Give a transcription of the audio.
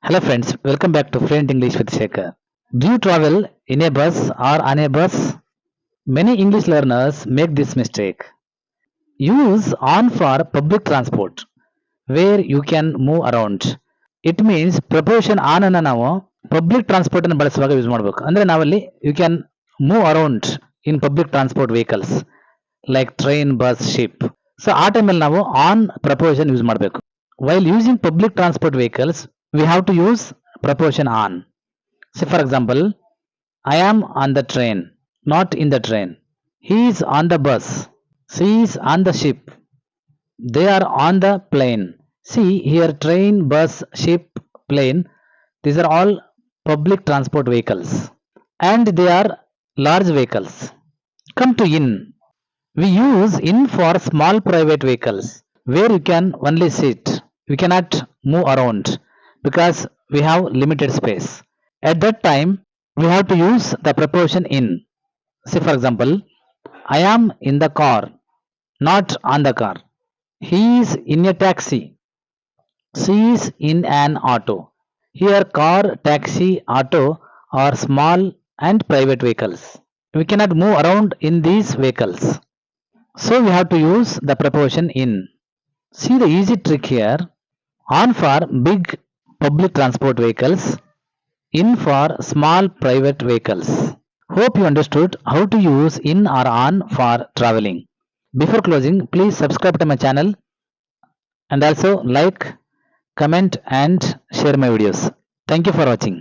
Hello friends, welcome back to Fluent English with Shekhar. Do you travel in a bus or on a bus? Many English learners make this mistake. Use on for public transport where you can move around. It means proposition on ಅನ್ನ ನಾವು public transport ಅನ್ನು ಬಳಸುವಾಗ use ಮಾಡಬೇಕು. ಅಂದ್ರೆ ನಾವಲ್ಲಿ you can move around in public transport vehicles like train bus ship. So ಆ ಟೈಮಲ್ಲಿ ನಾವು ಆನ್ ಪ್ರಪೋಷನ್ ಯೂಸ್ ಮಾಡಬೇಕು. While using public transport vehicles we have to use preposition on. Say for example, I am on the train, not in the train. He is on the bus. She is on the ship. They are on the plane. See here, train, bus, ship, plane. These are all public transport vehicles and they are large vehicles. Come to in. We use in for small private vehicles where you can only sit. You cannot move around because we have limited space. At that time, we have to use the preposition in. Say for example, I am in the car, not on the car. He is in a taxi. She is in an auto. Here car, taxi, auto are small and private vehicles. We cannot move around in these vehicles. So we have to use the preposition in. See the easy trick here. On for big public transport vehicles, in for small private vehicles. Hope you understood how to use in or on for traveling. Before closing, please subscribe to my channel and also like, comment and share my videos. Thank you for watching.